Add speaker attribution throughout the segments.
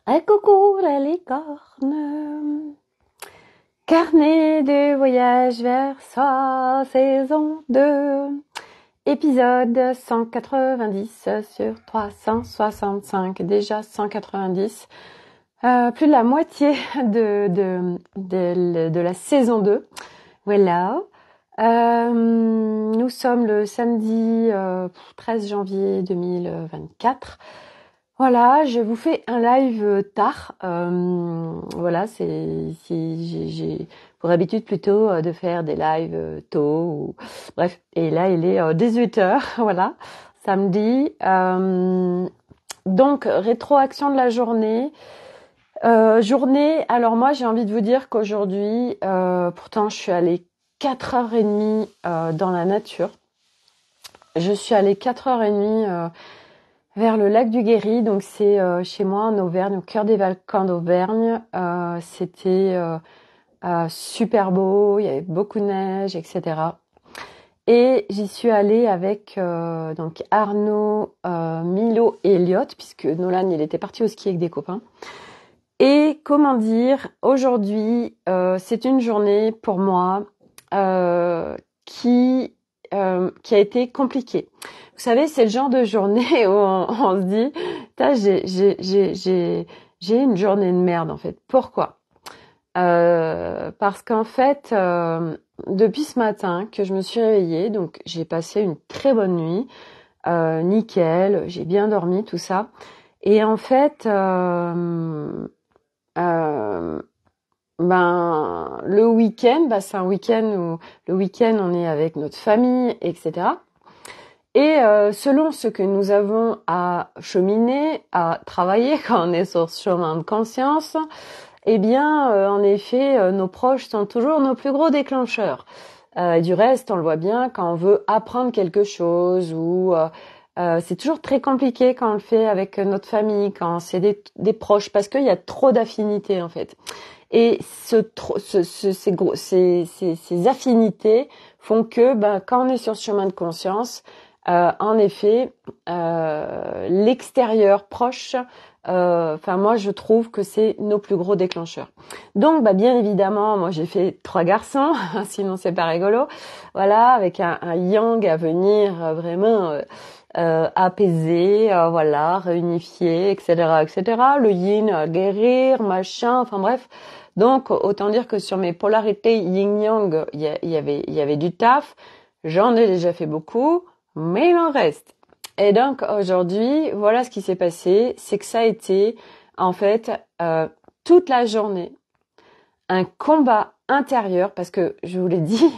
Speaker 1: Et coucou la licorne, carnet de voyage vers sa saison 2, épisode 190 sur 365, déjà 190, plus de la moitié de la saison 2, voilà. Nous sommes le samedi 13 janvier 2024. Voilà, je vous fais un live tard. Voilà, j'ai pour habitude plutôt de faire des lives tôt. Bref, et là il est 18h, voilà, samedi. Donc rétroaction de la journée. Alors moi j'ai envie de vous dire qu'aujourd'hui, pourtant je suis allée 4h30 dans la nature. Je suis allée 4h30 vers le lac du Guéry, donc c'est chez moi en Auvergne, au cœur des Balkans d'Auvergne. C'était super beau, il y avait beaucoup de neige, etc. Et j'y suis allée avec donc Arnaud, Milo et Elliot, puisque Nolan il était parti au ski avec des copains. Et comment dire, aujourd'hui c'est une journée pour moi qui a été compliquée. Vous savez, c'est le genre de journée où on se dit, j'ai une journée de merde en fait. Pourquoi ? Parce qu'en fait, depuis ce matin que je me suis réveillée, donc j'ai passé une très bonne nuit, nickel, j'ai bien dormi, tout ça. Et en fait, le week-end, c'est un week-end où le week-end on est avec notre famille, etc. Et selon ce que nous avons à cheminer, à travailler quand on est sur ce chemin de conscience, eh bien, en effet, nos proches sont toujours nos plus gros déclencheurs. Du reste, on le voit bien quand on veut apprendre quelque chose ou c'est toujours très compliqué quand on le fait avec notre famille, quand c'est des proches, parce qu'il y a trop d'affinités en fait. Et ces affinités font que quand on est sur ce chemin de conscience, en effet, l'extérieur proche, moi je trouve que c'est nos plus gros déclencheurs. Donc bien évidemment, moi j'ai fait 3 garçons, sinon c'est pas rigolo. Voilà, avec un yang à venir vraiment apaiser, voilà, réunifier, etc., etc. Le yin guérir, machin, enfin bref. Donc autant dire que sur mes polarités yin-yang, il y avait du taf. J'en ai déjà fait beaucoup, mais il en reste. Et donc aujourd'hui, voilà ce qui s'est passé, c'est que ça a été en fait toute la journée un combat intérieur, parce que je vous l'ai dit,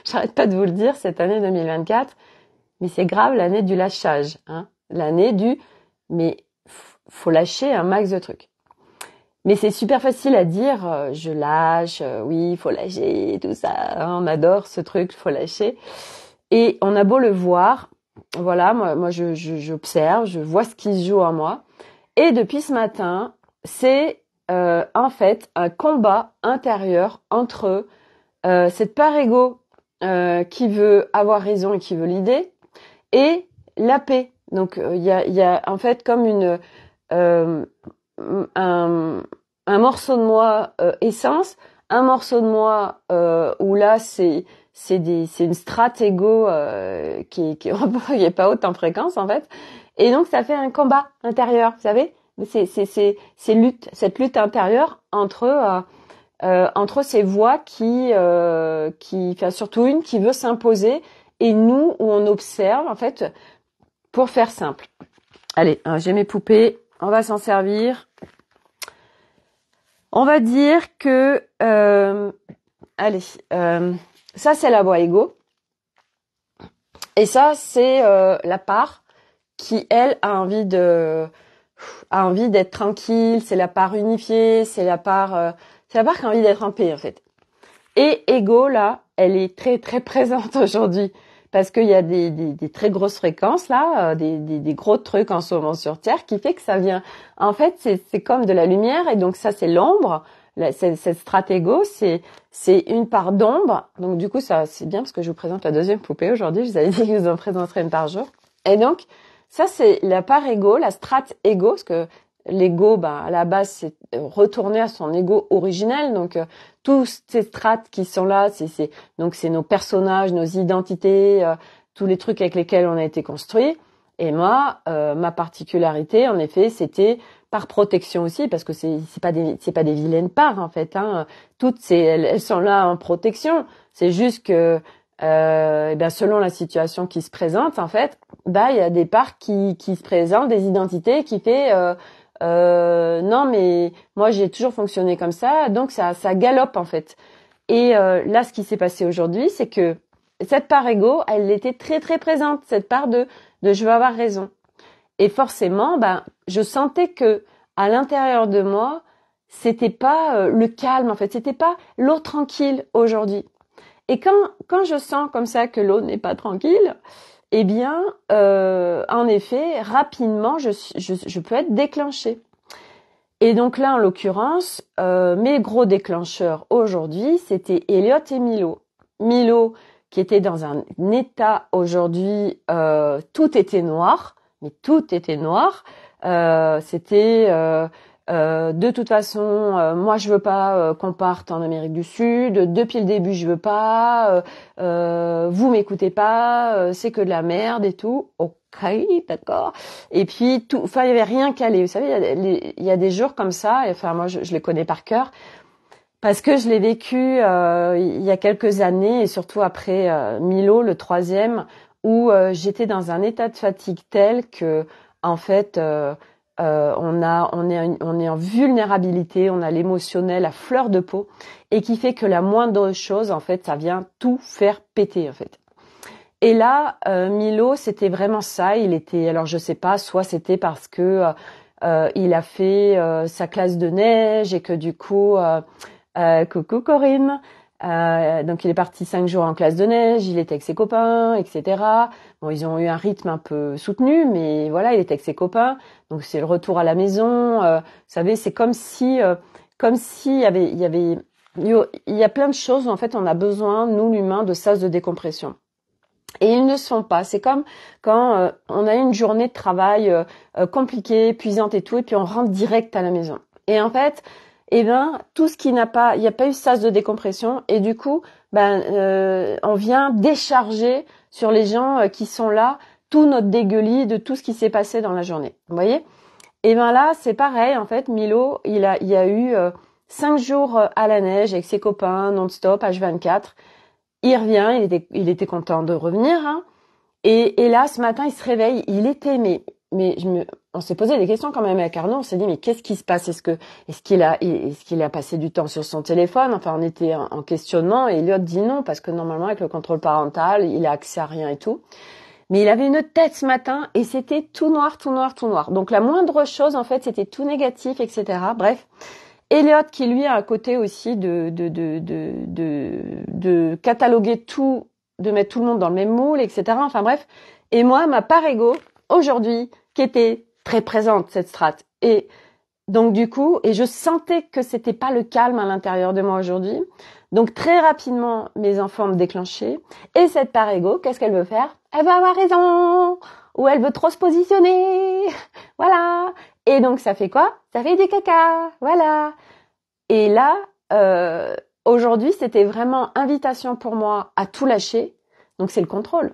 Speaker 1: j'arrête pas de vous le dire, cette année 2024, mais c'est grave l'année du lâchage, hein, l'année du mais faut lâcher un max de trucs. Mais c'est super facile à dire, je lâche, oui, faut lâcher, tout ça, hein, on adore ce truc, faut lâcher. Et on a beau le voir, voilà, moi j'observe, je vois ce qui se joue en moi. Et depuis ce matin, c'est en fait un combat intérieur entre cette part égo qui veut avoir raison et qui veut l'idée, et la paix. Donc il y a en fait comme un morceau de moi essence, un morceau de moi où là c'est une strate égo qui est pas haute en fréquence en fait, et donc ça fait un combat intérieur, vous savez, c'est cette lutte intérieure entre ces voix qui surtout une qui veut s'imposer, et nous où on observe en fait. Pour faire simple, allez, j'ai mes poupées, on va s'en servir. On va dire que ça c'est la voix égo, et ça c'est la part qui elle a envie d'être tranquille, c'est la part unifiée, c'est la part qui a envie d'être en paix en fait. Et égo là, elle est très très présente aujourd'hui, parce qu'il y a des très grosses fréquences là, des gros trucs en ce moment sur Terre, qui fait que ça vient. En fait, c'est comme de la lumière, et donc ça c'est l'ombre. Cette stratégo, c'est une part d'ombre. Donc du coup, ça c'est bien, parce que je vous présente la deuxième poupée aujourd'hui. Je vous avais dit que je vous en présenterai une par jour. Et donc ça c'est la part égo, la strate égo, parce que l'ego, ben à la base c'est retourner à son ego originel. Donc tous ces strates qui sont là, donc c'est nos personnages, nos identités, tous les trucs avec lesquels on a été construit. Et moi, ma particularité, en effet, c'était par protection aussi, parce que c'est pas des vilaines parts en fait. Hein. Toutes elles sont là en protection. C'est juste que ben selon la situation qui se présente, en fait, bah il y a des parts qui se présentent, des identités qui fait non mais moi j'ai toujours fonctionné comme ça, donc ça galope en fait. Et là, ce qui s'est passé aujourd'hui, c'est que cette part ego, elle était très très présente, cette part de je veux avoir raison. Et forcément, ben je sentais que à l'intérieur de moi, c'était pas le calme en fait, c'était pas l'eau tranquille aujourd'hui. Et quand je sens comme ça que l'eau n'est pas tranquille, eh bien, en effet, rapidement, je peux être déclenchée. Et donc là, en l'occurrence, mes gros déclencheurs aujourd'hui, c'était Elliot et Milo. Milo, qui était dans un état aujourd'hui, tout était noir, mais tout était noir. C'était de toute façon, moi je veux pas qu'on parte en Amérique du Sud. Depuis le début, je veux pas. Vous m'écoutez pas. C'est que de la merde et tout. Ok, d'accord. Et puis tout. Enfin, il y avait rien calé. Vous savez, il y a des jours comme ça. Et, enfin, moi, je les connais par cœur parce que je l'ai vécu il y a quelques années et surtout après Milo, le troisième, où j'étais dans un état de fatigue tel que, en fait. On est en vulnérabilité, on a l'émotionnel à fleur de peau et qui fait que la moindre chose, en fait, ça vient tout faire péter, en fait. Et là, Milo, c'était vraiment ça. Il était, alors je sais pas, soit c'était parce que il a fait sa classe de neige et que du coup, coucou Corinne. Donc il est parti 5 jours en classe de neige, il était avec ses copains, etc. Bon, ils ont eu un rythme un peu soutenu, mais voilà, il était avec ses copains. Donc c'est le retour à la maison. Vous savez, c'est comme si il y a plein de choses où en fait on a besoin, nous l'humain, de sas de décompression. Et ils ne sont pas. C'est comme quand on a une journée de travail compliquée, épuisante et tout, et puis on rentre direct à la maison. Et en fait, eh ben tout ce qui n'a pas, il n'y a pas eu sas de décompression, et du coup, on vient décharger sur les gens qui sont là tout notre dégueulis de tout ce qui s'est passé dans la journée. Vous voyez? Et ben là, c'est pareil. En fait, Milo, il y a eu 5 jours à la neige avec ses copains non-stop, H24. Il revient, il était content de revenir, hein. Et là, ce matin, il se réveille, il était, on s'est posé des questions quand même avec Arnaud, on s'est dit, mais qu'est-ce qui se passe? Est-ce qu'il a passé du temps sur son téléphone? Enfin, on était en questionnement, et Elliot dit non, parce que normalement, avec le contrôle parental, il a accès à rien et tout. Mais il avait une tête ce matin, et c'était tout noir, tout noir, tout noir. Donc, la moindre chose, en fait, c'était tout négatif, etc. Bref. Elliot qui lui a un côté aussi de cataloguer tout, de mettre tout le monde dans le même moule, etc. Enfin bref. Et moi, ma part ego, aujourd'hui, qui était très présente, cette strate. Et donc du coup, et je sentais que c'était pas le calme à l'intérieur de moi aujourd'hui. Donc très rapidement, mes enfants me déclenchaient. Et cette part ego, qu'est-ce qu'elle veut faire? Elle veut avoir raison! Ou elle veut trop se positionner! Voilà! Et donc ça fait quoi? Ça fait des caca, voilà. Et là, aujourd'hui, c'était vraiment invitation pour moi à tout lâcher. Donc c'est le contrôle.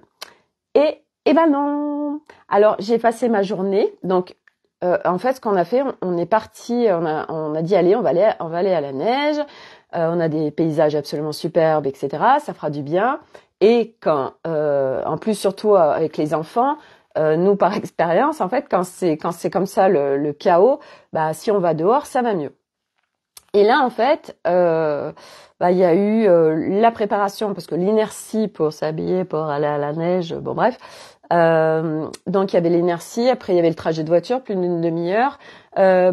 Speaker 1: Et ben non. Alors j'ai passé ma journée. Donc en fait, ce qu'on a fait, on est parti, on a dit allez, on va aller à la neige. On a des paysages absolument superbes, etc. Ça fera du bien. Et quand, en plus surtout avec les enfants. Nous, par expérience, en fait, quand c'est comme ça le chaos, bah si on va dehors, ça va mieux. Et là, en fait, il y a eu la préparation parce que l'inertie pour s'habiller, pour aller à la neige, bon bref. Donc il y avait l'inertie, après il y avait le trajet de voiture, plus d'une demi-heure,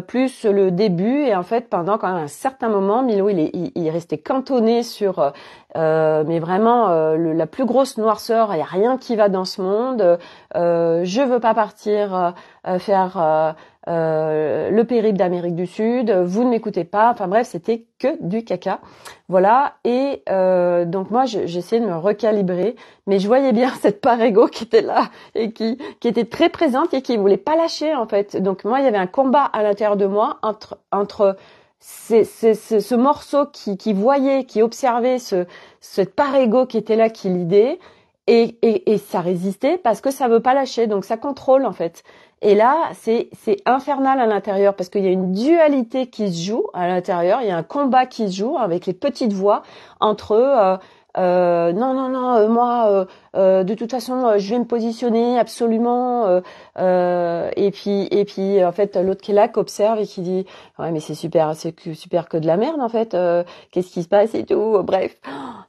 Speaker 1: plus le début. Et en fait, pendant quand même un certain moment, Milo il restait cantonné sur, mais vraiment la plus grosse noirceur. Il y a rien qui va dans ce monde. Je veux pas partir faire le périple d'Amérique du Sud, vous ne m'écoutez pas. Enfin bref, c'était que du caca. Voilà. Et donc moi, j'essayais de me recalibrer, mais je voyais bien cette part égo qui était là et qui était très présente et qui voulait pas lâcher en fait. Donc moi, il y avait un combat à l'intérieur de moi entre ce morceau qui voyait, qui observait cette part égo qui était là, qui l'idée, et ça résistait parce que ça veut pas lâcher, donc ça contrôle en fait. Et là, c'est infernal à l'intérieur parce qu'il y a une dualité qui se joue à l'intérieur, il y a un combat qui se joue avec les petites voix entre non, moi de toute façon je vais me positionner absolument et puis en fait l'autre qui est là, qui observe et qui dit ouais mais c'est super que de la merde en fait, qu'est-ce qui se passe et tout, bref.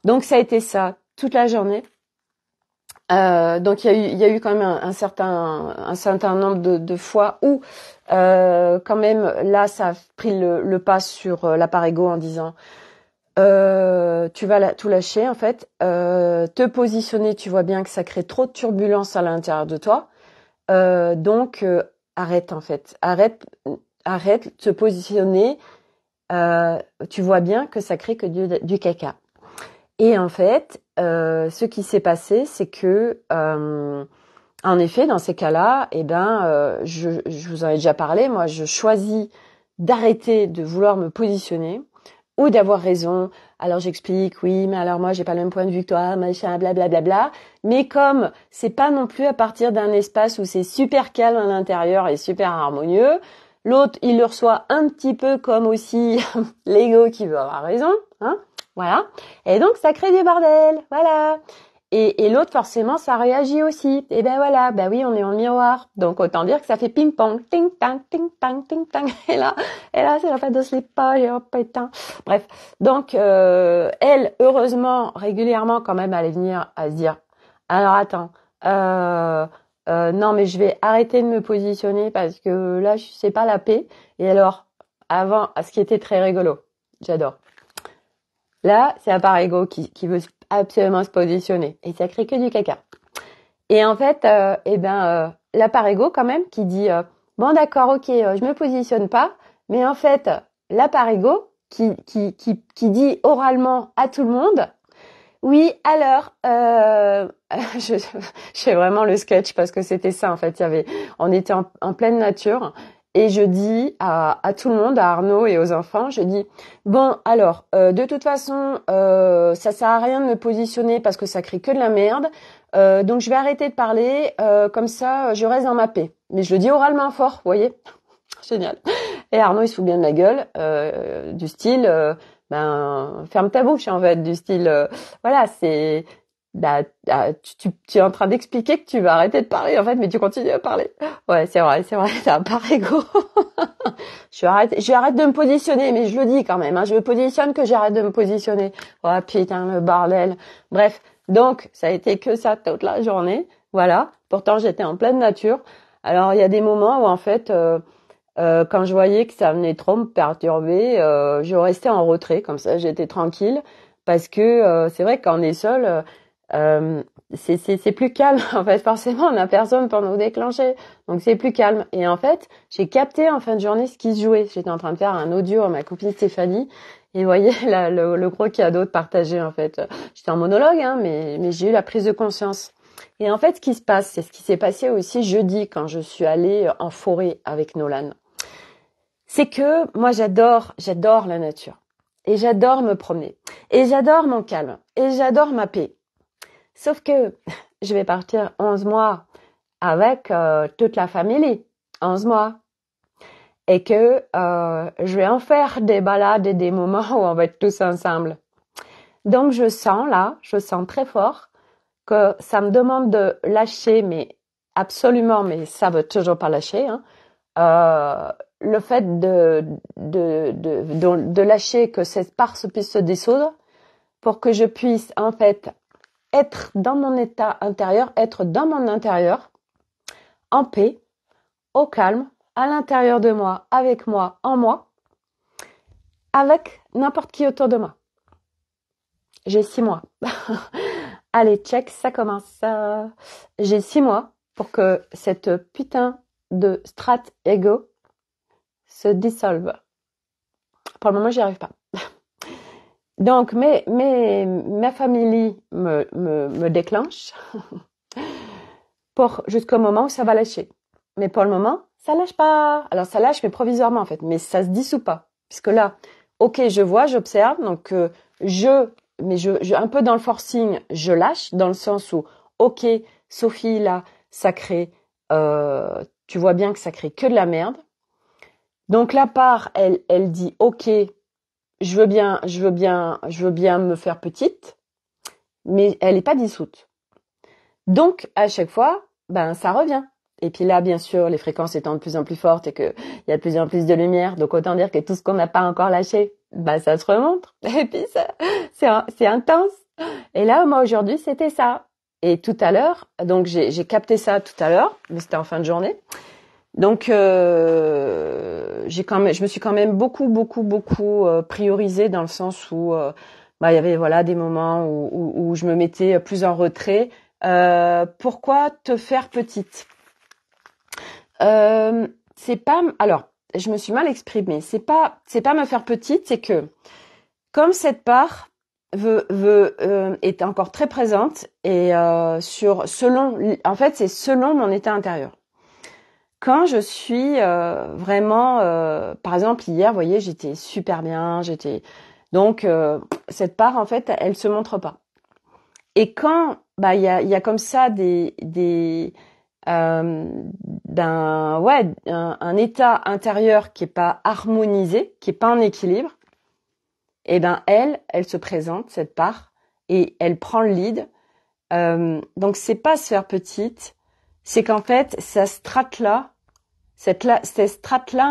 Speaker 1: Donc ça a été ça toute la journée. Donc il y a eu quand même un certain nombre de fois où quand même là ça a pris le pas sur la part égo en disant tu vas tout lâcher en fait, te positionner, tu vois bien que ça crée trop de turbulences à l'intérieur de toi, donc arrête en fait, arrête de te positionner, tu vois bien que ça crée que du caca. Et en fait, ce qui s'est passé, c'est que, en effet, dans ces cas-là, je vous en ai déjà parlé, moi, je choisis d'arrêter de vouloir me positionner ou d'avoir raison. Alors j'explique, oui, mais alors moi, j'ai pas le même point de vue que toi, machin, blablabla. Mais comme c'est pas non plus à partir d'un espace où c'est super calme à l'intérieur et super harmonieux, l'autre, il le reçoit un petit peu comme aussi l'ego qui veut avoir raison, hein. Voilà. Et donc, ça crée du bordel. Voilà. Et l'autre, forcément, ça réagit aussi. Et ben voilà. Ben oui, on est en miroir. Donc, autant dire que ça fait ping-pong. Ting-tang, ting-tang, ting-tang. Et là, c'est la fête de slip-pas. Et hop, putain. Bref. Donc, elle, heureusement, régulièrement, quand même, allait venir à se dire, alors, attends, non, mais je vais arrêter de me positionner parce que là, c'est pas la paix. Et alors, avant, ce qui était très rigolo. J'adore. Là, c'est un part égo qui veut absolument se positionner. Et ça crée que du caca. Et en fait, la part égo quand même qui dit bon d'accord, ok, je me positionne pas. Mais en fait, la part égo qui dit oralement à tout le monde, oui, alors, je fais vraiment le sketch parce que c'était ça en fait. On était en pleine nature. Et je dis à tout le monde, à Arnaud et aux enfants, je dis bon alors de toute façon ça sert à rien de me positionner parce que ça crée que de la merde, donc je vais arrêter de parler, comme ça je reste dans ma paix. Mais je le dis oralement fort, vous voyez, génial. Et Arnaud il se fout bien de ma gueule, du style ferme ta bouche en fait, du style voilà c'est tu es en train d'expliquer que tu vas arrêter de parler en fait, mais tu continues à parler. Ouais, c'est vrai, c'est un par égo. J'arrête de me positionner, mais je le dis quand même, hein, je me positionne que j'arrête de me positionner. Oh putain, le bordel. Bref, donc ça a été que ça toute la journée. Voilà. Pourtant, j'étais en pleine nature. Alors, il y a des moments où en fait, quand je voyais que ça venait trop me perturber, je restais en retrait, comme ça, j'étais tranquille, parce que c'est vrai que quand on est seul. C'est plus calme en fait, forcément on n'a personne pour nous déclencher, donc c'est plus calme. Et en fait j'ai capté en fin de journée ce qui se jouait. J'étais en train de faire un audio à ma copine Stéphanie et vous voyez là, le gros cadeau de partager en fait. J'étais en monologue hein, mais j'ai eu la prise de conscience. Et en fait ce qui se passe, c'est ce qui s'est passé aussi jeudi quand je suis allée en forêt avec Nolan, c'est que moi j'adore la nature et j'adore me promener et j'adore mon calme et j'adore ma paix. Sauf que je vais partir 11 mois avec toute la famille, 11 mois, et que je vais en faire des balades et des moments où on va être tous ensemble. Donc je sens très fort que ça me demande de lâcher, mais absolument, mais ça veut toujours pas lâcher, hein, le fait de lâcher, que cette part puisse se dissoudre pour que je puisse en fait être dans mon état intérieur, être dans mon intérieur, en paix, au calme, à l'intérieur de moi, avec moi, en moi, avec n'importe qui autour de moi. J'ai 6 mois. Allez, check, ça commence. J'ai 6 mois pour que cette putain de strat ego se dissolvent. Pour le moment, j'y arrive pas. Donc, ma famille me déclenche jusqu'au moment où ça va lâcher. Mais pour le moment, ça lâche pas. Alors, ça lâche, mais provisoirement, en fait. Mais ça se dissout pas. Puisque là, ok, je vois, j'observe. Donc, un peu dans le forcing, je lâche, dans le sens où, ok, Sophie, là, ça crée, tu vois bien que ça crée que de la merde. Donc, la part, elle dit, ok, je veux bien me faire petite, mais elle est pas dissoute. Donc, à chaque fois, ça revient. Et puis là, bien sûr, les fréquences étant de plus en plus fortes et que il y a de plus en plus de lumière, donc autant dire que tout ce qu'on n'a pas encore lâché, ça se remonte. Et puis c'est intense. Et là, moi aujourd'hui, c'était ça. Et tout à l'heure, donc j'ai capté ça tout à l'heure, mais c'était en fin de journée. Donc je me suis quand même beaucoup priorisée dans le sens où il y avait des moments où je me mettais plus en retrait. Pourquoi te faire petite? C'est pas, alors, je me suis mal exprimée. C'est pas me faire petite, c'est que comme cette part est encore très présente et c'est selon mon état intérieur. Quand je suis vraiment, par exemple hier, vous voyez, j'étais super bien, donc cette part en fait, elle se montre pas. Et quand il y a comme ça un état intérieur qui est pas harmonisé, qui est pas en équilibre, et elle se présente, cette part, et elle prend le lead. Donc c'est pas se faire petite, c'est qu'en fait cette strate-là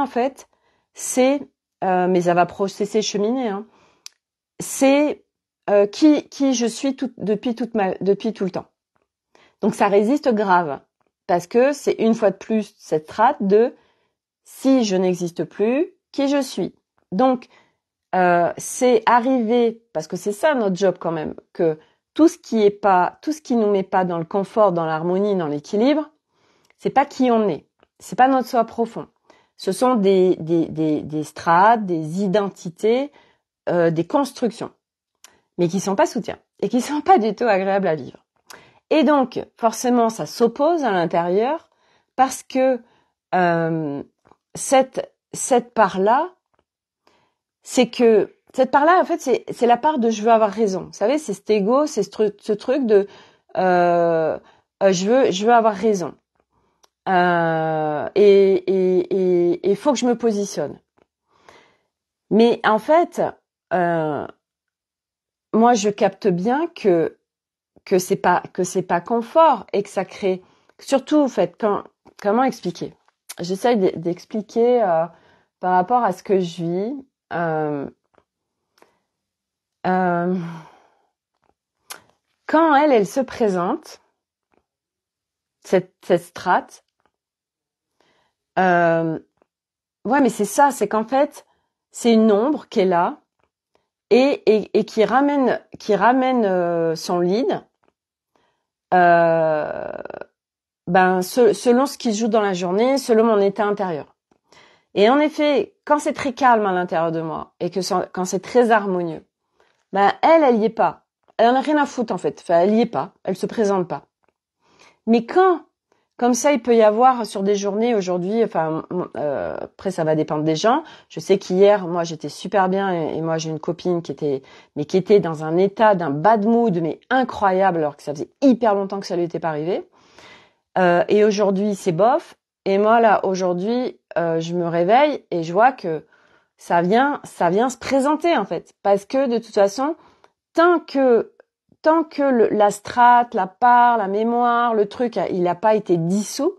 Speaker 1: en fait, c'est mais ça va processer, cheminer, hein, c'est qui je suis depuis tout le temps. Donc ça résiste grave. Parce que c'est une fois de plus cette strate de si je n'existe plus, qui je suis. Donc, c'est arriver, parce que c'est ça notre job quand même, que tout ce qui nous met pas dans le confort, dans l'harmonie, dans l'équilibre, c'est pas qui on est. C'est pas notre soi profond. Ce sont des strates, des identités, des constructions, mais qui sont pas soutiens et qui sont pas du tout agréables à vivre. Et donc, forcément, ça s'oppose à l'intérieur parce que cette part-là, en fait, c'est la part de je veux avoir raison. Vous savez, c'est cet ego, c'est ce truc de je veux avoir raison. Et faut que je me positionne. Mais en fait, moi, je capte bien que c'est pas confort et que ça crée, surtout en fait, comment expliquer? J'essaye d'expliquer par rapport à ce que je vis. Quand elle se présente, cette strate, mais c'est ça, c'est qu'en fait c'est une ombre qui est là et qui ramène son lead. Selon ce qui se joue dans la journée, selon mon état intérieur. Et en effet, quand c'est très calme à l'intérieur de moi et quand c'est très harmonieux, elle y est pas. Elle en a rien à foutre en fait. Enfin, elle y est pas. Elle se présente pas. Mais quand, comme ça, il peut y avoir sur des journées aujourd'hui, après ça va dépendre des gens. Je sais qu'hier, moi j'étais super bien et moi j'ai une copine qui était dans un état d'un bad mood mais incroyable alors que ça faisait hyper longtemps que ça lui était pas arrivé. Et aujourd'hui c'est bof. Et moi là aujourd'hui, je me réveille et je vois que ça vient se présenter en fait, parce que de toute façon, tant que la strate, la part, la mémoire, le truc, il n'a pas été dissous,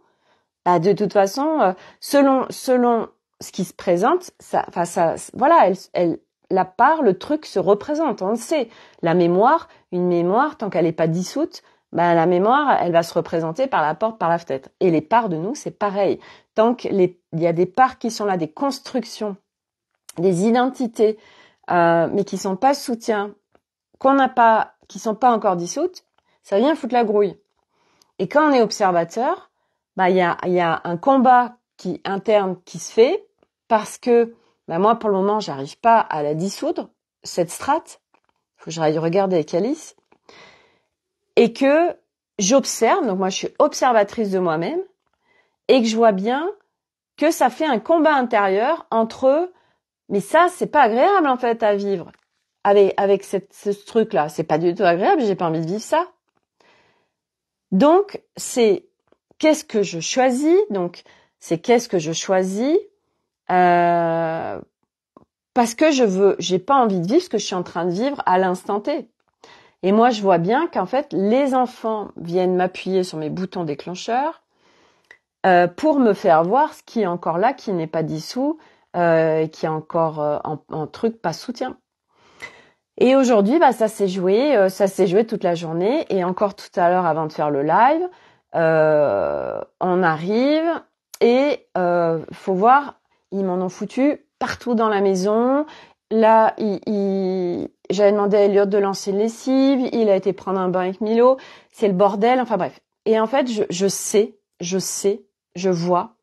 Speaker 1: de toute façon, selon ce qui se présente, la part, le truc se représente, on le sait. La mémoire, une mémoire, tant qu'elle n'est pas dissoute, la mémoire, elle va se représenter par la porte, par la fenêtre. Et les parts de nous, c'est pareil. Tant qu'il y a des parts qui sont là, des constructions, des identités, mais qui sont pas soutien, qui sont pas encore dissoutes, ça vient foutre la grouille. Et quand on est observateur, il y a un combat interne qui se fait parce que moi, pour le moment, j'arrive pas à la dissoudre, cette strate. Faut que j'aille regarder avec Alice. Et que j'observe, donc moi, je suis observatrice de moi-même, et que je vois bien que ça fait un combat intérieur entre mais ça, c'est pas agréable, en fait, à vivre. Avec ce truc-là. C'est pas du tout agréable, j'ai pas envie de vivre ça. Donc, c'est qu'est-ce que je choisis? Donc, c'est qu'est-ce que je choisis? Parce que j'ai pas envie de vivre ce que je suis en train de vivre à l'instant T. Et moi, je vois bien qu'en fait, les enfants viennent m'appuyer sur mes boutons déclencheurs, pour me faire voir ce qui est encore là, qui n'est pas dissous, qui est encore en truc pas soutien. Et aujourd'hui, ça s'est joué toute la journée. Et encore tout à l'heure, avant de faire le live, on arrive et faut voir, ils m'en ont foutu partout dans la maison. Là, j'avais demandé à Elliot de lancer une lessive. Il a été prendre un bain avec Milo. C'est le bordel. Enfin bref. Et en fait, je sais, je vois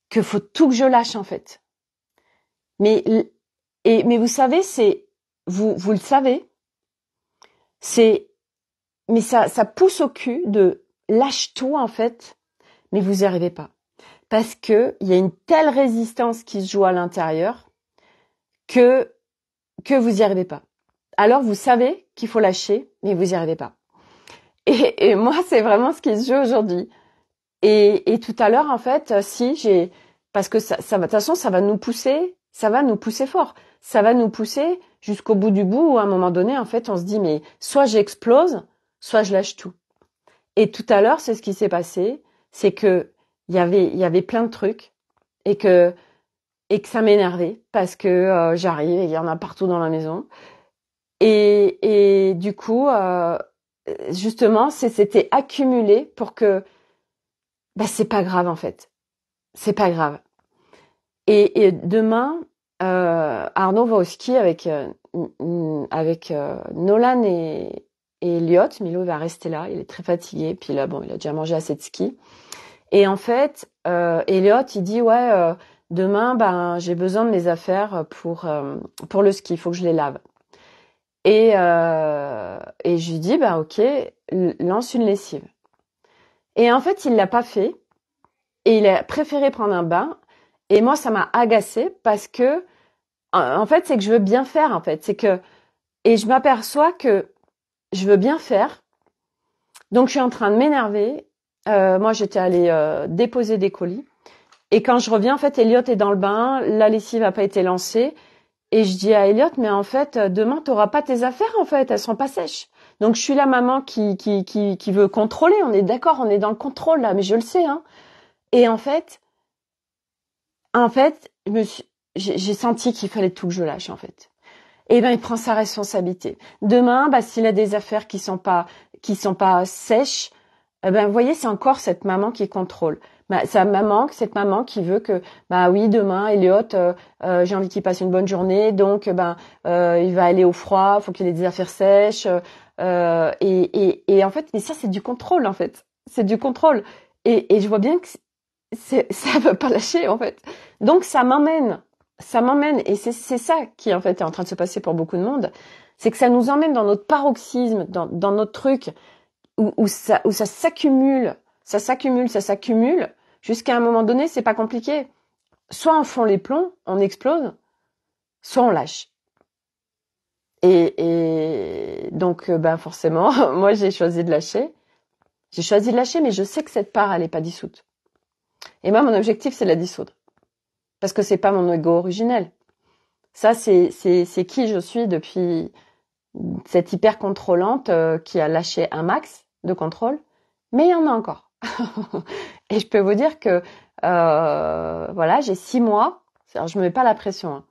Speaker 1: que faut tout que je lâche en fait. Mais vous savez, vous le savez, mais ça pousse au cul de lâche tout en fait, mais vous y arrivez pas. Parce que il y a une telle résistance qui se joue à l'intérieur que vous y arrivez pas. Alors vous savez qu'il faut lâcher, mais vous y arrivez pas. Et moi, c'est vraiment ce qui se joue aujourd'hui. Et tout à l'heure, en fait, parce que ça va, de toute façon, ça va nous pousser fort. Ça va nous pousser jusqu'au bout du bout où à un moment donné, en fait, on se dit, mais soit j'explose, soit je lâche tout. Et tout à l'heure, c'est ce qui s'est passé, c'est que il y avait plein de trucs et que ça m'énervait parce que j'arrive et il y en a partout dans la maison. Et du coup, justement, c'était accumulé pour que c'est pas grave en fait. C'est pas grave. Et demain, Arnaud va au ski avec Nolan et Elliot. Milo va rester là, il est très fatigué. Puis là, il a déjà mangé assez de ski. Et en fait, Elliot, il dit demain, j'ai besoin de mes affaires pour le ski. Il faut que je les lave. Et je lui dis ok, lance une lessive. Et en fait, il l'a pas fait. Et il a préféré prendre un bain. Et moi, ça m'a agacée parce que, en fait, c'est que je veux bien faire, en fait. Et je m'aperçois que je veux bien faire. Donc, je suis en train de m'énerver. Moi, j'étais allée déposer des colis. Et quand je reviens, en fait, Elliot est dans le bain. La lessive n'a pas été lancée. Et je dis à Elliot, mais en fait, demain, t'auras pas tes affaires, en fait. Elles sont pas sèches. Donc, je suis la maman qui veut contrôler. On est d'accord, on est dans le contrôle, là. Mais je le sais, hein. Et en fait, j'ai senti qu'il fallait tout que je lâche, en fait. Et il prend sa responsabilité. Demain, s'il a des affaires qui sont pas sèches, vous voyez, c'est encore cette maman qui contrôle. Cette maman qui veut que, oui, demain, Elliot, j'ai envie qu'il passe une bonne journée, donc, il va aller au froid, faut qu'il ait des affaires sèches, et en fait, mais ça, c'est du contrôle, en fait. C'est du contrôle. Et je vois bien que ça veut pas lâcher, en fait. Donc, ça m'emmène, et c'est ça qui, en fait, est en train de se passer pour beaucoup de monde, c'est que ça nous emmène dans notre paroxysme, dans notre truc, où ça s'accumule, jusqu'à un moment donné, c'est pas compliqué. Soit on fond les plombs, on explose, soit on lâche. Et donc, forcément, moi, j'ai choisi de lâcher. J'ai choisi de lâcher, mais je sais que cette part, elle est pas dissoute. Et moi, mon objectif, c'est de la dissoudre. Parce que c'est pas mon ego originel. Ça, c'est qui je suis depuis cette hyper contrôlante qui a lâché un max de contrôle. Mais il y en a encore. Et je peux vous dire que, j'ai 6 mois. Alors, je me mets pas la pression. Hein.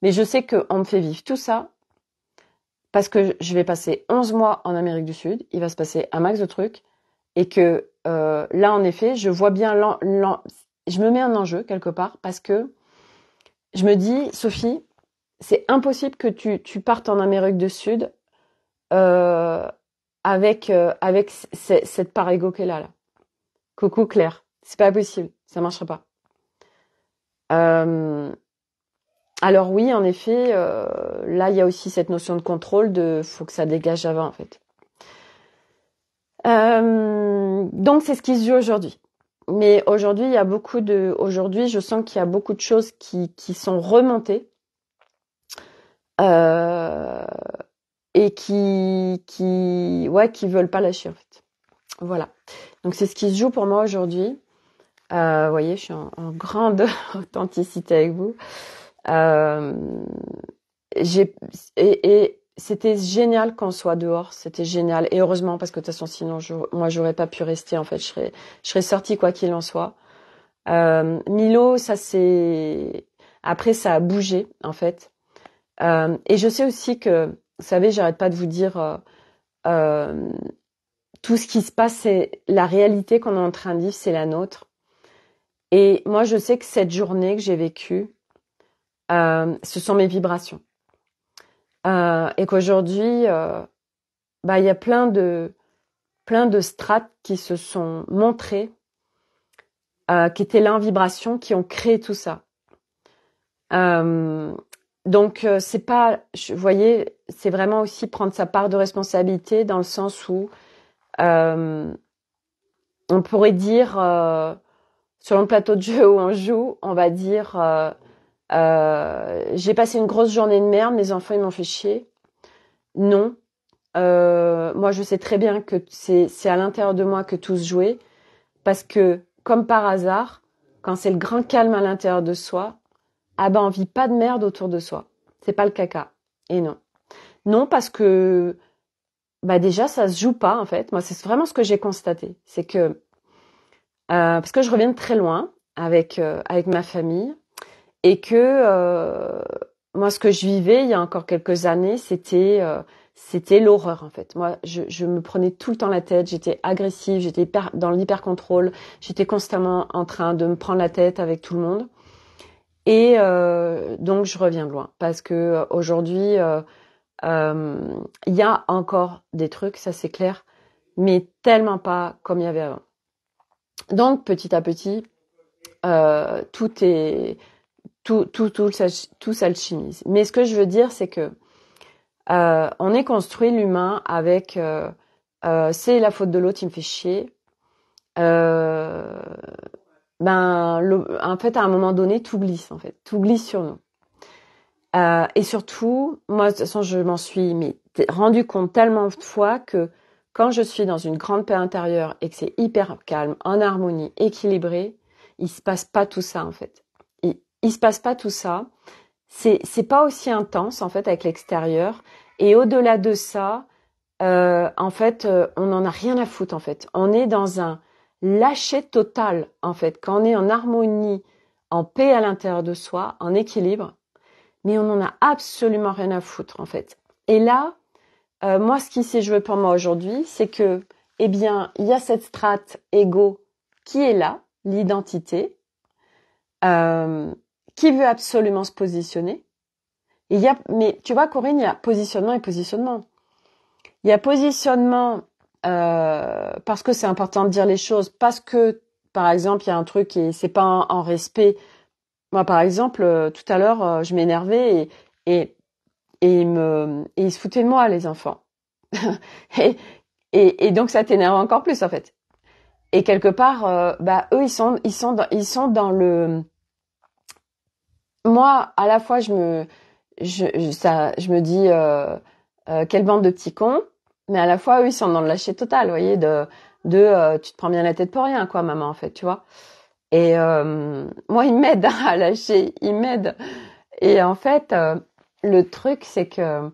Speaker 1: Mais je sais qu'on me fait vivre tout ça. Parce que je vais passer 11 mois en Amérique du Sud. Il va se passer un max de trucs. Et que là, en effet, je vois bien je me mets un enjeu quelque part parce que je me dis, Sophie, c'est impossible que tu partes en Amérique du Sud avec cette part égo qu'elle a là. Coucou Claire, c'est pas possible, ça marchera pas. Alors oui, en effet, là il y a aussi cette notion de contrôle, faut que ça dégage avant en fait. Donc c'est ce qui se joue aujourd'hui. Mais aujourd'hui, aujourd'hui, je sens qu'il y a beaucoup de choses qui sont remontées et qui veulent pas lâcher en fait. Voilà. Donc c'est ce qui se joue pour moi aujourd'hui. Vous voyez, je suis en grande authenticité avec vous. Et c'était génial qu'on soit dehors, c'était génial. Et heureusement, parce que de toute façon, sinon, moi, j'aurais pas pu rester. En fait, je serais sortie quoi qu'il en soit. Milo, après, ça a bougé en fait. Et je sais aussi que, vous savez, j'arrête pas de vous dire, tout ce qui se passe, c'est la réalité qu'on est en train de vivre, c'est la nôtre. Et moi, je sais que cette journée que j'ai vécue, ce sont mes vibrations. Et qu'aujourd'hui, il y a plein de strates qui se sont montrées, qui étaient là en vibration, qui ont créé tout ça. Donc c'est pas, vous voyez, c'est vraiment aussi prendre sa part de responsabilité dans le sens où on pourrait dire sur le plateau de jeu où on joue, on va dire j'ai passé une grosse journée de merde, mes enfants ils m'ont fait chier. Non. Moi, je sais très bien que c'est à l'intérieur de moi que tout se jouait, parce que, comme par hasard, quand c'est le grand calme à l'intérieur de soi, on vit pas de merde autour de soi. C'est pas le caca. Et non. Non, parce que, déjà, ça se joue pas, en fait. Moi, c'est vraiment ce que j'ai constaté. C'est que, parce que je reviens de très loin avec ma famille, et que, moi, ce que je vivais il y a encore quelques années, c'était l'horreur en fait. Moi, je me prenais tout le temps la tête, j'étais agressive, j'étais dans l'hyper-contrôle, j'étais constamment en train de me prendre la tête avec tout le monde. Et donc, je reviens de loin parce que aujourd'hui, il y a encore des trucs, ça c'est clair, mais tellement pas comme il y avait avant. Donc, petit à petit, tout s'alchimise. Mais ce que je veux dire, c'est que on est construit l'humain avec c'est la faute de l'autre, il me fait chier. En fait, à un moment donné, tout glisse en fait, tout glisse sur nous. Et surtout, moi, de toute façon, je m'en suis rendu compte tellement de fois que quand je suis dans une grande paix intérieure et que c'est hyper calme, en harmonie, équilibré, il se passe pas tout ça en fait. Il se passe pas tout ça. C'est pas aussi intense en fait avec l'extérieur. Et au-delà de ça, en fait, on n'en a rien à foutre en fait. On est dans un lâcher total en fait. Quand on est en harmonie, en paix à l'intérieur de soi, en équilibre, mais on n'en a absolument rien à foutre en fait. Et là, moi, ce qui s'est joué pour moi aujourd'hui, c'est que, il y a cette strate ego qui est là, l'identité, qui veut absolument se positionner. Mais tu vois, Corinne, il y a positionnement et positionnement. Il y a positionnement parce que c'est important de dire les choses, parce que, par exemple, il y a un truc et c'est pas en respect. Moi, par exemple, tout à l'heure, je m'énervais et ils se foutaient de moi, les enfants. et donc ça t'énerve encore plus en fait. Et quelque part, eux, ils sont dans le. Moi, à la fois, je me dis quelle bande de petits cons, mais à la fois, eux, ils sont dans le lâcher total, vous voyez, tu te prends bien la tête pour rien, quoi, maman, en fait, tu vois. Et moi, ils m'aident à lâcher, ils m'aident. Et en fait, le truc, c'est que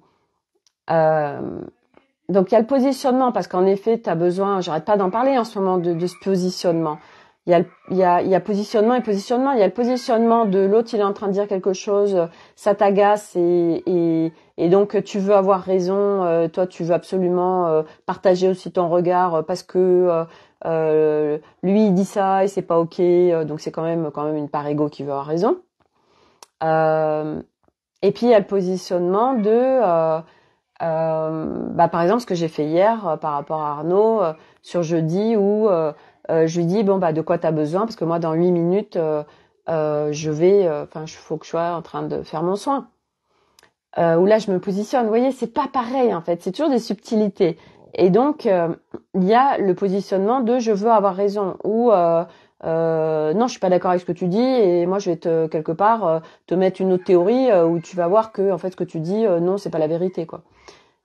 Speaker 1: donc il y a le positionnement, parce qu'en effet, tu as besoin, j'arrête pas d'en parler en ce moment de ce positionnement. Il y a positionnement et positionnement. Il y a le positionnement de l'autre, il est en train de dire quelque chose, ça t'agace et donc tu veux avoir raison, toi tu veux absolument partager aussi ton regard parce que lui il dit ça et c'est pas ok, donc c'est quand même une part égo qui veut avoir raison. Et puis il y a le positionnement de par exemple ce que j'ai fait hier par rapport à Arnaud sur jeudi où je lui dis de quoi t'as besoin parce que moi dans 8 minutes faut que je sois en train de faire mon soin. Où là, je me positionne. Vous voyez, c'est pas pareil, en fait. C'est toujours des subtilités. Et donc, il y a le positionnement de je veux avoir raison ou non, je suis pas d'accord avec ce que tu dis et moi je vais quelque part te mettre une autre théorie où tu vas voir que en fait ce que tu dis non, c'est pas la vérité quoi.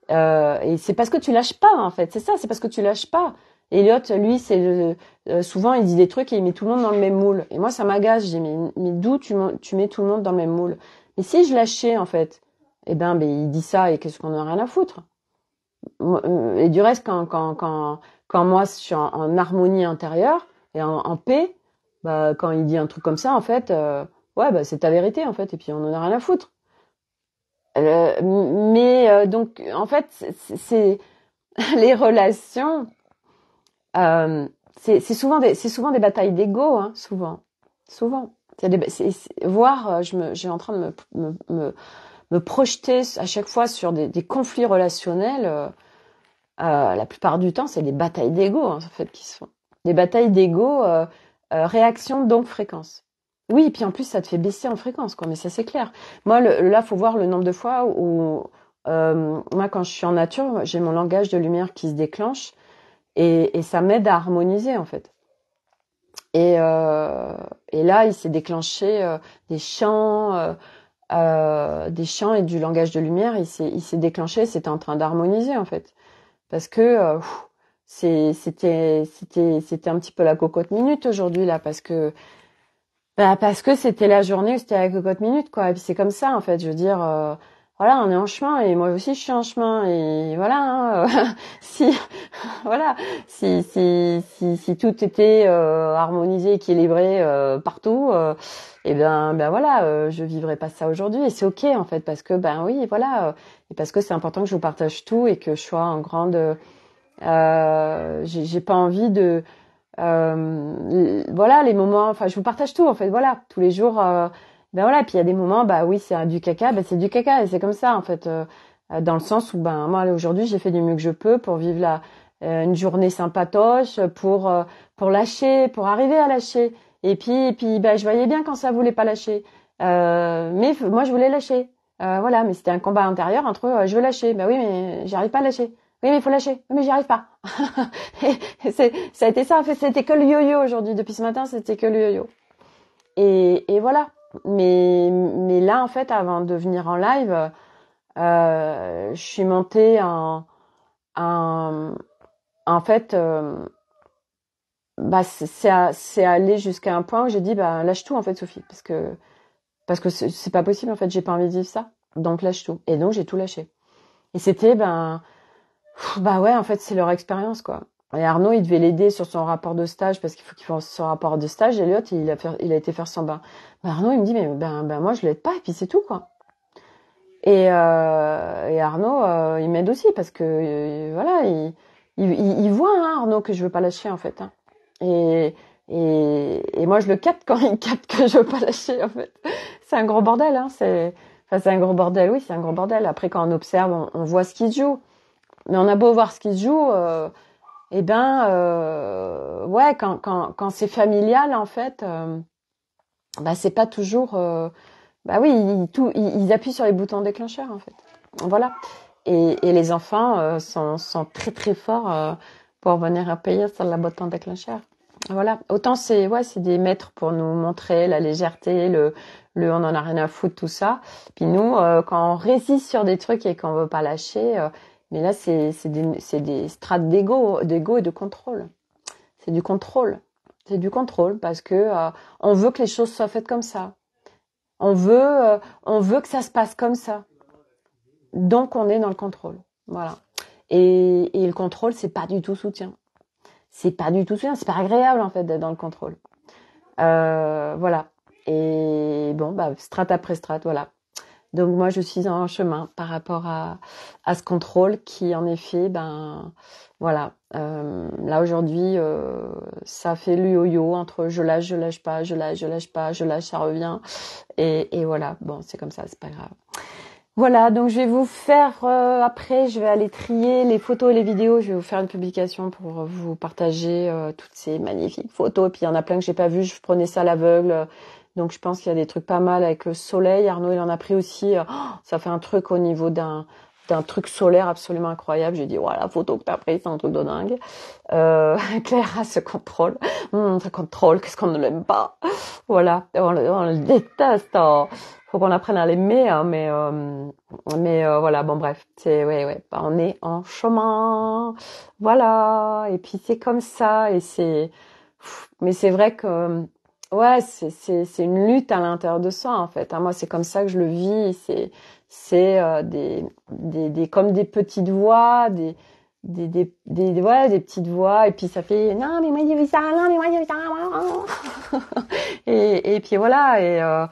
Speaker 1: Et c'est parce que tu lâches pas en fait, c'est ça, c'est parce que tu lâches pas. Elliot, lui, c'est souvent il dit des trucs et il met tout le monde dans le même moule. Et moi ça m'agace, je dis mais d'où tu mets tout le monde dans le même moule? Mais si je lâchais en fait, ben il dit ça et qu'est-ce qu'on en a rien à foutre? Et du reste, quand moi je suis en harmonie intérieure et en paix, bah quand il dit un truc comme ça, en fait, ouais, bah c'est ta vérité en fait, et puis on en a rien à foutre. Donc en fait, c'est les relations, c'est souvent des batailles d'ego, hein, souvent. Voire, j'ai en train de me projeter à chaque fois sur des conflits relationnels. La plupart du temps, c'est des batailles d'ego en fait qui se font. Des batailles d'ego, réaction donc fréquence. Oui, et puis en plus ça te fait baisser en fréquence, quoi. Mais ça c'est clair. Moi, là, faut voir le nombre de fois où moi, quand je suis en nature, j'ai mon langage de lumière qui se déclenche et ça m'aide à harmoniser en fait. Et là, il s'est déclenché des chants et du langage de lumière. Il s'est déclenché. C'était en train d'harmoniser en fait. Parce que c'était un petit peu la cocotte minute aujourd'hui là, parce que c'était la journée où c'était la cocotte minute quoi. Et puis c'est comme ça en fait, je veux dire voilà, on est en chemin et moi aussi je suis en chemin et voilà si voilà si tout était harmonisé, équilibré partout et ben voilà, je vivrais pas ça aujourd'hui et c'est OK en fait parce que ben oui, voilà et parce que c'est important que je vous partage tout et que je sois en grande j'ai pas envie de voilà les moments, enfin je vous partage tout en fait, voilà tous les jours ben voilà, puis il y a des moments bah oui c'est du caca, ben c'est du caca et c'est comme ça en fait dans le sens où ben moi aujourd'hui j'ai fait du mieux que je peux pour vivre une journée sympatoche, pour lâcher, pour arriver à lâcher et puis ben je voyais bien quand ça voulait pas lâcher mais moi je voulais lâcher voilà, mais c'était un combat intérieur entre je veux lâcher, ben oui mais j'arrive pas à lâcher. Oui, mais il faut lâcher. Oui, mais j'y arrive pas. Ça a été ça. En fait, c'était que le yo-yo aujourd'hui. Depuis ce matin, c'était que le yo-yo. Et voilà. Mais là, en fait, avant de venir en live, je suis montée en fait, bah, c'est allé jusqu'à un point où j'ai dit, bah, lâche tout, en fait, Sophie. Parce que c'est pas possible, en fait. J'ai pas envie de vivre ça. Donc, lâche tout. Et donc, j'ai tout lâché. Et c'était, bah ouais, en fait, c'est leur expérience, quoi. Et Arnaud, il devait l'aider sur son rapport de stage parce qu'il faut qu'il fasse son rapport de stage. Elliot, il a été faire son bain. Bah Arnaud, il me dit, mais moi, je l'aide pas et puis c'est tout, quoi. Et Arnaud, il m'aide aussi parce que voilà, il voit, hein, Arnaud, que je veux pas lâcher en fait. Hein. Et moi, je le capte quand il capte que je veux pas lâcher en fait. C'est un gros bordel, hein. C'est un gros bordel. Oui, c'est un gros bordel. Après, quand on observe, on voit ce qui se joue. Mais on a beau voir ce qui se joue, ouais, quand c'est familial en fait, bah c'est pas toujours, bah oui, ils appuient sur les boutons déclencheurs en fait. Voilà. Et les enfants sont très très forts pour venir appuyer sur la bouton déclencheur. Voilà. Autant c'est des maîtres pour nous montrer la légèreté, le on en a rien à foutre tout ça. Puis nous, quand on résiste sur des trucs et qu'on veut pas lâcher. Mais là, c'est des strates d'ego et de contrôle. C'est du contrôle. C'est du contrôle parce que on veut que les choses soient faites comme ça. On veut que ça se passe comme ça. Donc, on est dans le contrôle. Voilà. Et le contrôle, c'est pas du tout soutien. C'est pas du tout soutien. C'est pas agréable, en fait, d'être dans le contrôle. Voilà. Et bon, bah, strate après strate, voilà. Donc moi, je suis en chemin par rapport à ce contrôle qui, en effet, voilà. Là aujourd'hui, ça fait le yo-yo entre je lâche pas, je lâche pas, je lâche, ça revient. Et voilà. Bon, c'est comme ça, c'est pas grave. Voilà. Donc je vais vous faire après, je vais aller trier les photos et les vidéos. Je vais vous faire une publication pour vous partager toutes ces magnifiques photos. Et puis il y en a plein que j'ai pas vues. Je prenais ça à l'aveugle. Donc je pense qu'il y a des trucs pas mal avec le soleil. Arnaud, il en a pris aussi. Ça fait un truc au niveau d'un truc solaire absolument incroyable. J'ai dit, voilà, la photo que t'as prise, c'est un truc de dingue. Claire se contrôle. Ça contrôle, qu'est-ce qu'on ne l'aime pas? Voilà, on le déteste. Oh. Faut qu'on apprenne à l'aimer, hein, mais voilà, bon bref, ouais, on est en chemin. Voilà, et puis c'est comme ça, mais c'est vrai que, ouais, c'est une lutte à l'intérieur de soi, en fait. Hein. Moi, c'est comme ça que je le vis. C'est comme des petites voix, des petites voix, et puis ça fait, non, mais moi, j'ai vu ça, non, mais moi, j'ai vu ça. Et puis voilà,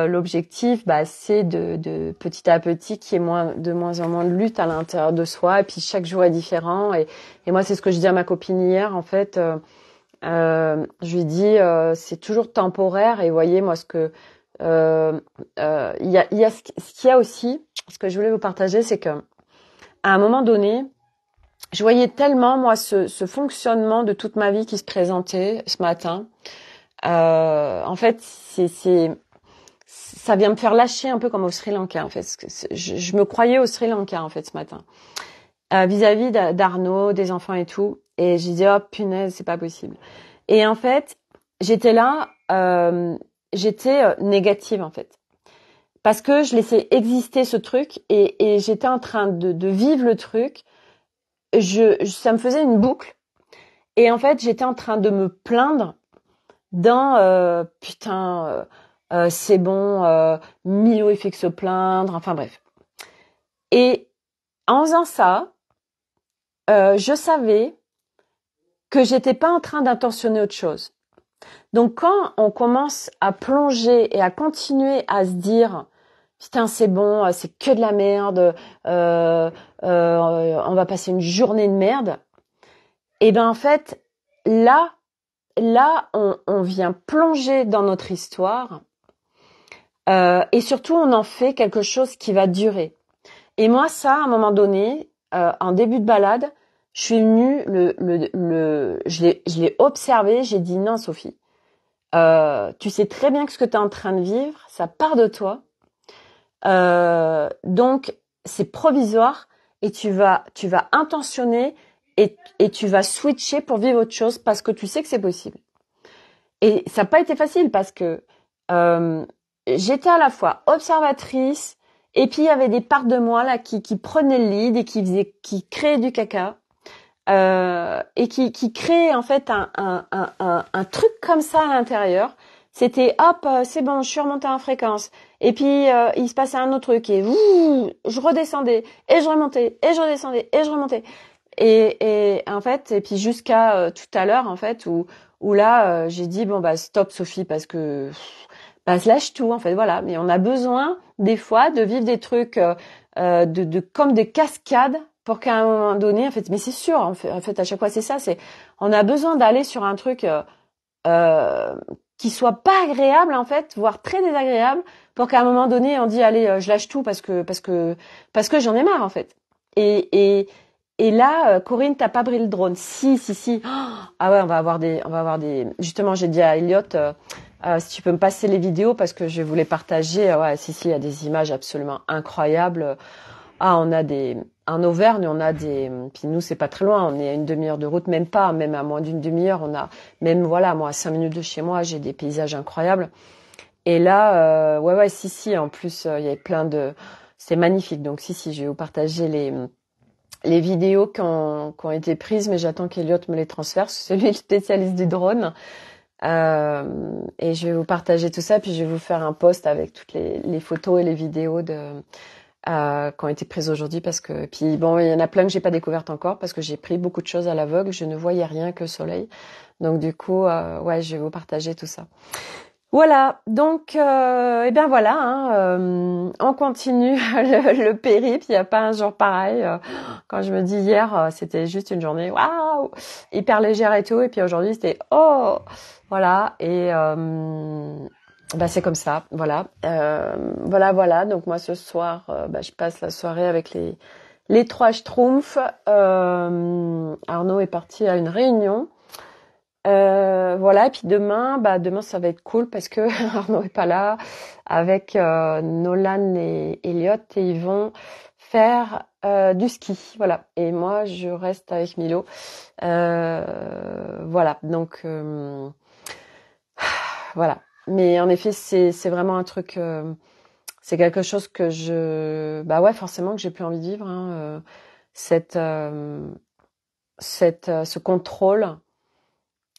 Speaker 1: l'objectif, bah, c'est de petit à petit qu'il y ait de moins en moins de lutte à l'intérieur de soi, et puis chaque jour est différent, et moi, c'est ce que je dis à ma copine hier, en fait, je lui dis, c'est toujours temporaire, et voyez, moi, il y a ce qu'il y a aussi, ce que je voulais vous partager, c'est que, à un moment donné, je voyais tellement, moi, ce fonctionnement de toute ma vie qui se présentait ce matin. En fait, ça vient me faire lâcher un peu comme au Sri Lanka, en fait. Je me croyais au Sri Lanka, en fait, ce matin. Vis-à-vis d'Arnaud, des enfants et tout. Et j'ai dit, oh, punaise, c'est pas possible. Et en fait, j'étais là, j'étais négative, en fait. Parce que je laissais exister ce truc et j'étais en train de vivre le truc. Ça me faisait une boucle. Et en fait, j'étais en train de me plaindre dans putain, c'est bon, Milo il fait que se plaindre, enfin bref. Et en faisant ça, je savais que j'étais pas en train d'intentionner autre chose. Donc quand on commence à plonger et à continuer à se dire putain c'est bon, c'est que de la merde, on va passer une journée de merde, et ben en fait là on vient plonger dans notre histoire et surtout on en fait quelque chose qui va durer. Et moi ça à un moment donné, en début de balade, je suis venue je l'ai observé, j'ai dit non Sophie, tu sais très bien que ce que tu es en train de vivre, ça part de toi. Donc c'est provisoire et tu vas intentionner et tu vas switcher pour vivre autre chose parce que tu sais que c'est possible. Et ça n'a pas été facile parce que j'étais à la fois observatrice et puis il y avait des parts de moi là qui prenaient le lead et qui créaient du caca et qui créaient en fait un truc comme ça à l'intérieur. C'était hop, c'est bon, je suis remontée en fréquence. Et puis il se passait un autre truc et je redescendais et je remontais et je redescendais et je remontais. Et en fait, et puis jusqu'à tout à l'heure en fait où là j'ai dit bon bah stop Sophie parce que bah lâche tout en fait voilà. Mais on a besoin des fois de vivre des trucs de comme des cascades pour qu'à un moment donné en fait, mais c'est sûr en fait à chaque fois c'est ça, c'est on a besoin d'aller sur un truc qui soit pas agréable en fait, voire très désagréable, pour qu'à un moment donné on dit allez je lâche tout parce que j'en ai marre en fait. Et là Corinne t'as pas brûlé le drone. Si. Ah ouais on va avoir des justement j'ai dit à Elliot si tu peux me passer les vidéos parce que je voulais partager ouais si il y a des images absolument incroyables. Ah on a en Auvergne, on a puis nous c'est pas très loin, on est à une demi-heure de route, même pas, même à moins d'une demi-heure, on a, même voilà, moi à 5 minutes de chez moi, j'ai des paysages incroyables. Et là, ouais, si, en plus, il y avait c'est magnifique. Donc si, je vais vous partager les vidéos qui ont été prises, mais j'attends qu'Eliott me les transfère, c'est lui le spécialiste du drone. Et je vais vous partager tout ça, puis je vais vous faire un post avec toutes les photos et les vidéos qui ont été prises aujourd'hui parce que puis bon il y en a plein que j'ai pas découvertes encore parce que j'ai pris beaucoup de choses à l'aveugle, je ne voyais rien que le soleil, donc du coup ouais je vais vous partager tout ça. Voilà donc et bien voilà hein, on continue le périple, il y a pas un jour pareil, quand je me dis hier c'était juste une journée waouh hyper légère et tout et puis aujourd'hui c'était oh voilà et bah c'est comme ça, voilà. Voilà. Donc moi ce soir, je passe la soirée avec les trois schtroumpfs. Arnaud est parti à une réunion Voilà, et puis demain ça va être cool parce que Arnaud est pas là avec Nolan et Elliot et ils vont faire du ski, voilà. Et moi je reste avec Milo, voilà. Donc voilà. Mais en effet c'est vraiment un truc, c'est quelque chose que bah ouais forcément que j'ai plus envie de vivre, hein, cette ce contrôle.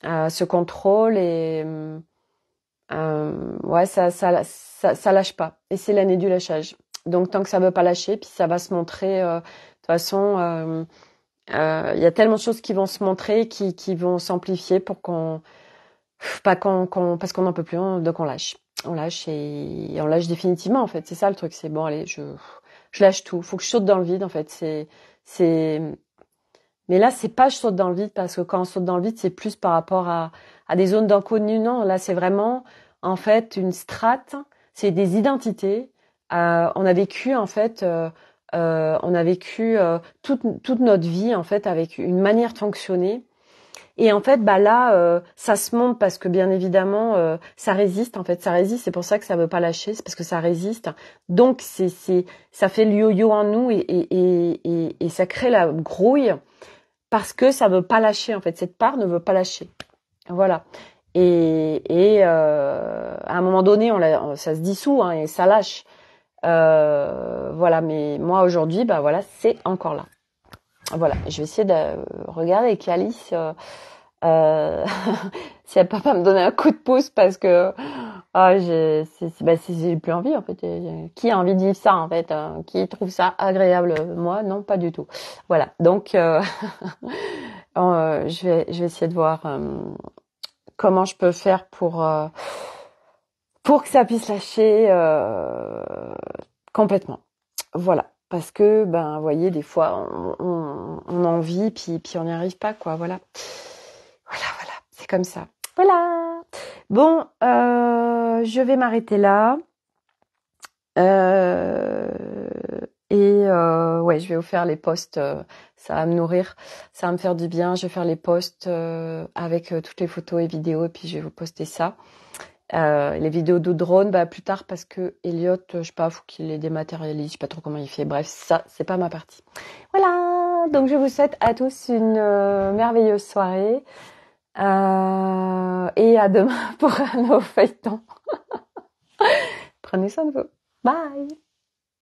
Speaker 1: Ce contrôle et ouais ça lâche pas et c'est l'année du lâchage, donc tant que ça veut pas lâcher puis ça va se montrer de toute façon il y a tellement de choses qui vont se montrer qui vont s'amplifier pour qu'on pas qu'on parce qu'on n'en peut plus, donc on lâche et on lâche définitivement en fait, c'est ça le truc, c'est bon allez je lâche tout, faut que je saute dans le vide en fait, c'est mais là, c'est pas je saute dans le vide parce que quand on saute dans le vide, c'est plus par rapport à des zones d'inconnu. Non, là, c'est vraiment en fait une strate, c'est des identités. On a vécu en fait, on a vécu toute notre vie en fait avec une manière de fonctionner. Et en fait, bah là, ça se monte parce que bien évidemment, ça résiste. En fait, ça résiste. C'est pour ça que ça veut pas lâcher. C'est parce que ça résiste. Donc, ça fait le yo-yo en nous et ça crée la grouille. Parce que ça veut pas lâcher, en fait. Cette part ne veut pas lâcher. Voilà. Et à un moment donné, ça se dissout hein, et ça lâche. Voilà. Mais moi, aujourd'hui, bah voilà, c'est encore là. Voilà. Je vais essayer de regarder avec Alice si elle peut pas me donner un coup de pouce parce que j'ai plus envie en fait. Qui a envie de vivre ça en fait, qui trouve ça agréable? Moi non, pas du tout. Voilà, donc je vais essayer de voir comment je peux faire pour que ça puisse lâcher complètement. Voilà, parce que ben vous voyez des fois on en vit puis on n'y arrive pas quoi. Voilà, c'est comme ça. Voilà. Bon, je vais m'arrêter là. Ouais, je vais vous faire les posts. Ça va me nourrir, ça va me faire du bien. Je vais faire les posts avec toutes les photos et vidéos et puis je vais vous poster ça. Les vidéos de drone, bah plus tard parce que Elliot, je sais pas, faut qu'il les dématérialise. Je sais pas trop comment il fait. Bref, ça, c'est pas ma partie. Voilà. Donc je vous souhaite à tous une merveilleuse soirée. Et à demain pour un nouveau feuilleton. Prenez soin de vous. Bye!